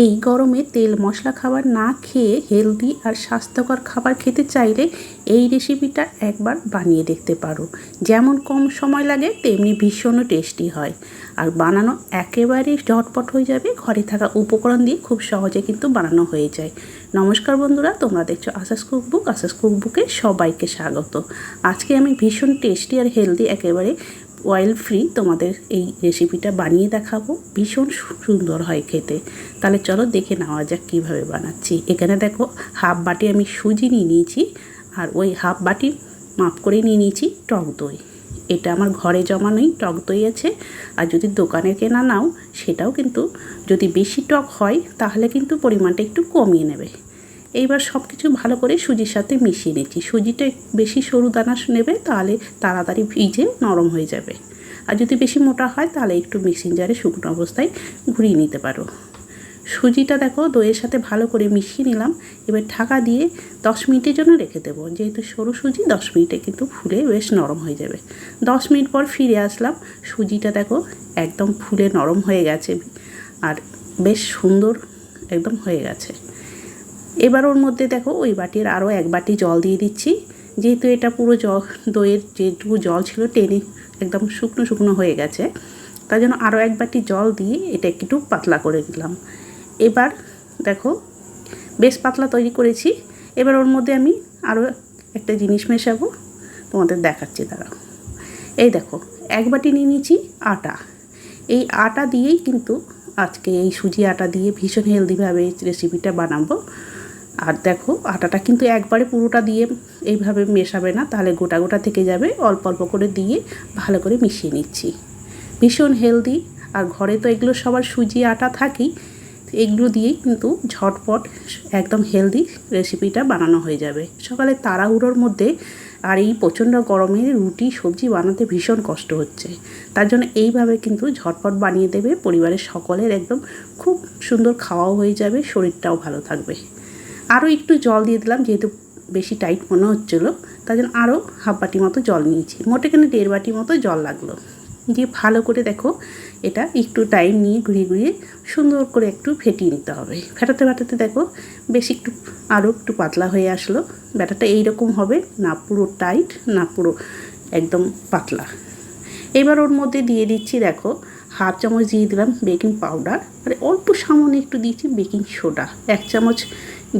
এই গরমে তেল মশলা খাবার না খেয়ে হেলদি আর স্বাস্থ্যকর খাবার খেতে চাইলে এই রেসিপিটা একবার বানিয়ে দেখতে পারো। যেমন কম সময় লাগে তেমনি ভীষণ টেস্টি হয় আর বানানো একেবারে ঝটপট হয়ে যাবে। ঘরে থাকা উপকরণ দিয়ে খুব সহজে কিন্তু বানানো হয়ে যায়। নমস্কার বন্ধুরা, তোমরা দেখছো আশাস কুকবুক। আশাস কুকবুকে সবাইকে স্বাগত। আজকে আমি ভীষণ টেস্টি আর হেলদি একেবারে অয়েল ফ্রি তোমাদের এই রেসিপিটা বানিয়ে দেখাবো। ভীষণ সুন্দর হয় খেতে। তাহলে চলো দেখে নেওয়া যাক কীভাবে বানাচ্ছি। এখানে দেখো হাফ বাটি আমি সুজি নিয়ে নিয়েছি আর ওই হাফ বাটি মাপ করে নিয়ে নিয়েছি টক দই। এটা আমার ঘরে জমানোই টক দই আছে, আর যদি দোকানে কেনা নাও সেটাও কিন্তু যদি বেশি টক হয় তাহলে কিন্তু পরিমাণটা একটু কমিয়ে নেবে। এইবার সব কিছু ভালো করে সুজির সাথে মিশিয়ে নিচ্ছি। সুজিটা বেশি সরু দানা নেবে, তাহলে তাড়াতাড়ি ভিজে নরম হয়ে যাবে। আর যদি বেশি মোটা হয় তাহলে একটু মিক্সিং জারে শুকনো অবস্থায় ঘুরিয়ে নিতে পারো। সুজিটা দেখো দইয়ের সাথে ভালো করে মিশিয়ে নিলাম। এবার ঢাকা দিয়ে 10 মিনিটের জন্য রেখে দেবো। যেহেতু সরু সুজি 10 মিনিটে কিন্তু ফুলে বেশ নরম হয়ে যাবে। 10 মিনিট পর ফিরে আসলাম। সুজিটা দেখো একদম ফুলে নরম হয়ে গেছে আর বেশ সুন্দর একদম হয়ে গেছে। এবার ওর মধ্যে দেখো ওই বাটির আরও 1 বাটি জল দিয়ে দিচ্ছি। যেহেতু এটা পুরো দইয়ের যেটুকু জল ছিল টেনে একদম শুকনো শুকনো হয়ে গেছে, তার জন্য আরও 1 বাটি জল দিয়ে এটা একটু পাতলা করে দিলাম। এবার দেখো বেশ পাতলা তৈরি করেছি। এবার ওর মধ্যে আমি আরও একটা জিনিস মেশাবো, তোমাদের দেখাচ্ছি দাঁড়াও। এই দেখো 1 বাটি নিয়ে নিয়েছি আটা। এই আটা দিয়েই কিন্তু আজকে এই সুজি আটা দিয়ে ভীষণ হেলদিভাবে এই রেসিপিটা বানাবো। আর দেখো আটাটা কিন্তু একবারে পুরোটা দিয়ে এইভাবে মেশাবে না, তাহলে গোটা গোটা থেকে যাবে। অল্প অল্প করে দিয়ে ভালো করে মিশিয়ে নিচ্ছি। ভীষণ হেলদি আর ঘরে তো এগুলো সবার সুজি আটা থাকেই, এগুলো দিয়েই কিন্তু ঝটপট একদম হেলদি রেসিপিটা বানানো হয়ে যাবে। সকালে তাড়াহুড়োর মধ্যে আর এই প্রচণ্ড গরমে রুটি সবজি বানাতে ভীষণ কষ্ট হচ্ছে, তার জন্য এইভাবে কিন্তু ঝটপট বানিয়ে দেবে। পরিবারের সকলের একদম খুব সুন্দর খাওয়াও হয়ে যাবে, শরীরটাও ভালো থাকবে। আরও একটু জল দিয়ে দিলাম, যেহেতু বেশি টাইট মনে হচ্ছিলো তার জন্য আরও হাফ বাটি মতো জল নিয়েছি। মোটে এখানে 1.5 বাটি মতো জল লাগলো। দিয়ে ভালো করে দেখো এটা একটু টাইম নিয়ে ঘুরিয়ে ঘুরিয়ে সুন্দর করে একটু ফেটিয়ে নিতে হবে। ফেটাতে ফেটাতে দেখো বেশ একটু আরও একটু পাতলা হয়ে আসলো। ব্যাটারটা এইরকম হবে, না পুরো টাইট না পুরো একদম পাতলা। এবার ওর মধ্যে দিয়ে দিচ্ছি দেখো হাফ চামচ দিয়ে দিলাম বেকিং পাউডার, আর অল্প সামান্য একটু দিয়েছি বেকিং সোডা। 1 চামচ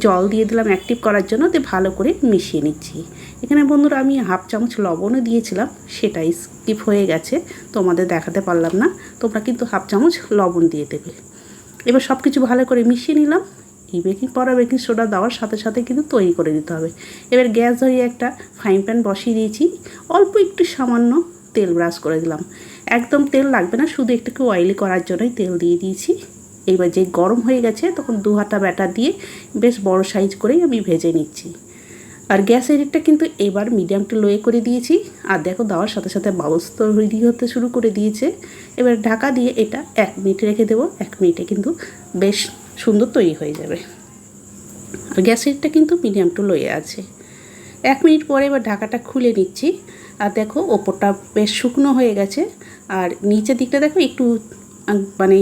জল দিয়ে দিলাম অ্যাক্টিভ করার জন্য। দিয়ে ভালো করে মিশিয়ে নিচ্ছি। এখানে বন্ধুরা আমি হাফ চামচ লবণও দিয়েছিলাম, সেটাই স্কিপ হয়ে গেছে, তোমাদের দেখাতে পারলাম না। তোমরা কিন্তু হাফ চামচ লবণ দিয়ে দেবে। এবার সব কিছু ভালো করে মিশিয়ে নিলাম। এই বেকিং পাউডার বেকিং সোডা দেওয়ার সাথে সাথে কিন্তু তৈরি করে দিতে হবে। এবার গ্যাস ধরিয়ে একটা ফ্রাইং প্যান বসিয়ে দিয়েছি। অল্প একটু সামান্য তেল ব্রাশ করে দিলাম। একদম তেল লাগবে না, শুধু একটু অয়েলি করার জন্যই তেল দিয়ে দিয়েছি। এইবার যে গরম হয়ে গেছে তখন 2 হাতা ব্যাটার দিয়ে বেশ বড় সাইজ করেই আমি ভেজে নিচ্ছি। আর গ্যাসের হিটটা কিন্তু এবার মিডিয়াম টু লোয়ে করে দিয়েছি। আর দেখো দেওয়ার সাথে সাথে বাবলস তৈরি হতে শুরু করে দিয়েছে। এবার ঢাকা দিয়ে এটা 1 মিনিট রেখে দেবো। 1 মিনিটে কিন্তু বেশ সুন্দর তৈরি হয়ে যাবে। আর গ্যাসের হিটটা কিন্তু মিডিয়াম টু লোয়ে আছে। 1 মিনিট পরে এবার ঢাকাটা খুলে নিচ্ছি। আর দেখো ওপরটা বেশ শুকনো হয়ে গেছে, আর নিচের দিকটা দেখো একটু মানে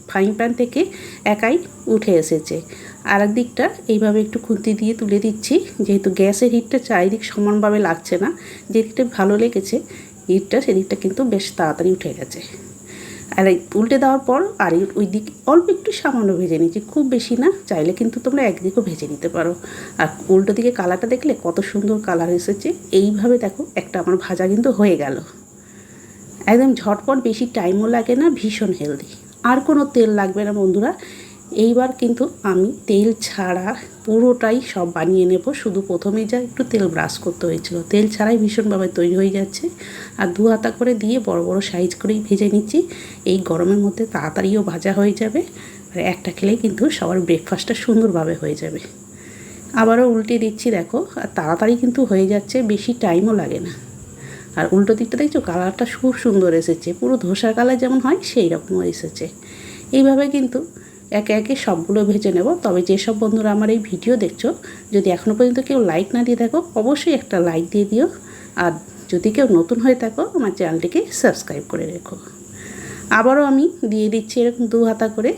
ফ্রাইং প্যান থেকে একাই উঠে এসেছে। আর এক দিকটা এইভাবে একটু খুন্তি দিয়ে তুলে দিচ্ছি, যেহেতু গ্যাসের হিটটা চারিদিক সমানভাবে লাগছে না। যেদিকটা ভালো লেগেছে হিটটা সেদিকটা কিন্তু বেশ তাড়াতাড়ি উঠে গেছে। আর উল্টে দেওয়ার পর আর ওই দিক অল্প একটু সামান্য ভেজে নিচ্ছি, খুব বেশি না। চাইলে কিন্তু তোমরা একদিকেও ভেজে নিতে পারো। আর উল্টো দিকে কালারটা দেখলে কত সুন্দর কালার এসেছে। এইভাবে দেখো একটা আমার ভাজা কিন্তু হয়ে গেল। একদম ঝটপট, বেশি টাইমও লাগে না, ভীষণ হেলদি। আর কোনো তেল লাগবে না বন্ধুরা। এইবার কিন্তু আমি তেল ছাড়া পুরোটাই সব বানিয়ে নেব। শুধু প্রথমে যা একটু তেল ব্রাশ করতে হয়েছিল, তেল ছাড়াই ভীষণভাবে তৈরি হয়ে যাচ্ছে। আর 2 হাতা করে দিয়ে বড় বড় সাইজ করেই ভেজে নিচ্ছি। এই গরমের মধ্যে তাড়াতাড়িও ভাজা হয়ে যাবে, আর একটা খেলেই কিন্তু সবার ব্রেকফাস্টটা সুন্দরভাবে হয়ে যাবে। আবারও উল্টে দিচ্ছি দেখো, আর তাড়াতাড়ি কিন্তু হয়ে যাচ্ছে, বেশি টাইমও লাগে না। আর উল্টো দিকটা দেখছো কালারটা খুব সুন্দর এসেছে, পুরো ধোসার কালার যেমন হয় সেই রকমও এসেছে। এইভাবে কিন্তু একে একে সবগুলো ভেজে নেব। তবে যেসব বন্ধুরা আমার এই ভিডিও দেখছো, যদি এখনও পর্যন্ত কেউ লাইক না দিয়ে থাকো অবশ্যই একটা লাইক দিয়ে দিও। আর যদি কেউ নতুন হয়ে থাকো আমার চ্যানেলটিকে সাবস্ক্রাইব করে রেখো। আবারও আমি দিয়ে দিচ্ছি এরকম 2 হাতা করে।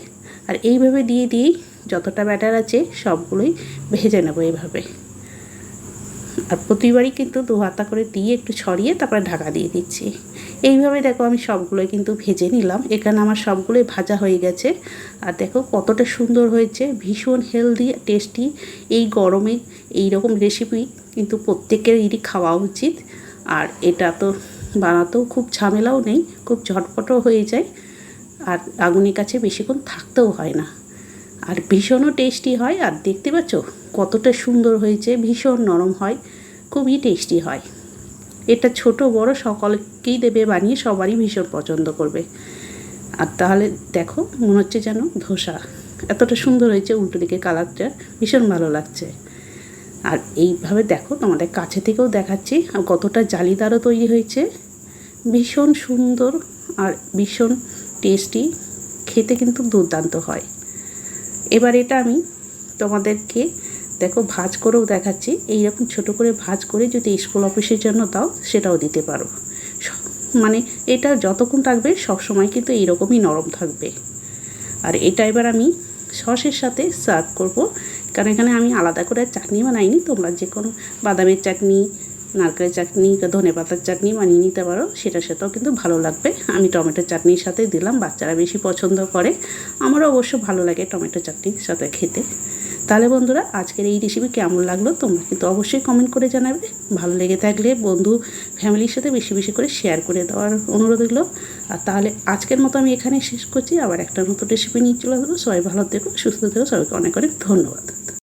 আর এইভাবে দিয়ে দিয়েই যতটা ব্যাটার আছে সবগুলোই ভেজে নেবো এইভাবে। আর প্রতিবারই কিন্তু 2 হাতা করে দিয়ে একটু ছড়িয়ে তারপরে ঢাকা দিয়ে দিচ্ছি। এইভাবে দেখো আমি সবগুলোই কিন্তু ভেজে নিলাম। এখানে আমার সবগুলোই ভাজা হয়ে গেছে। আর দেখো কতটা সুন্দর হয়েছে, ভীষণ হেলদি টেস্টি। এই গরমে এই রকম রেসিপি কিন্তু প্রত্যেকেরই খাওয়া উচিত। আর এটা তো বানাতেও খুব ঝামেলাও নেই, খুব ঝটপটও হয়ে যায়। আর আগুনের কাছে বেশিক্ষণ থাকতেও হয় না। আর ভীষণও টেস্টি হয়। আর দেখতে পাচ্ছ কতটা সুন্দর হয়েছে, ভীষণ নরম হয়, খুবই টেস্টি হয়। এটা ছোট বড় সকলকেই দেবে বানিয়ে, সবারই ভীষণ পছন্দ করবে। আর তাহলে দেখো মনে হচ্ছে যেন ধোসা, এতটা সুন্দর হয়েছে, উল্টো দিকে কালারটা ভীষণ ভালো লাগছে। আর এইভাবে দেখো তোমাদের কাছে থেকেও দেখাচ্ছি আর কতটা জালিদারও তৈরি হয়েছে, ভীষণ সুন্দর আর ভীষণ টেস্টি, খেতে কিন্তু দুর্দান্ত হয়। এবার এটা আমি তোমাদেরকে দেখো ভাজ করেও দেখাচ্ছি। এইরকম ছোটো করে ভাজ করে যদি স্কুল অফিসের জন্য দাও সেটাও দিতে পারো। মানে এটা যতক্ষণ থাকবে সবসময় কিন্তু এইরকমই নরম থাকবে। আর এটা এবার আমি সসের সাথে সার্ভ করব, কারণ এখানে আমি আলাদা করে চাটনি বানাইনি। তোমরা যে কোনো বাদামের চাটনি, নারকেলের চাটনি, ধনে পাতার চাটনি বানিয়ে নিতে পারো, সেটার সাথেও কিন্তু ভালো লাগবে। আমি টমেটো চাটনির সাথে দিলাম, বাচ্চারা বেশি পছন্দ করে, আমারও অবশ্য ভালো লাগে টমেটো চাটনির সাথে খেতে। তাহলে বন্ধুরা আজকের এই রেসিপি কেমন লাগলো তোমরা কিন্তু অবশ্যই কমেন্ট করে জানাবে। ভালো লেগে থাকলে বন্ধু ফ্যামিলির সাথে বেশি বেশি করে শেয়ার করে দেওয়ার অনুরোধ রইল। আর তাহলে আজকের মতো আমি এখানে শেষ করছি, আবার একটা নতুন রেসিপি নিয়ে চলে আসবো। সবাই ভালো থেকো, সুস্থ থেকো, সবাইকে অনেক অনেক ধন্যবাদ।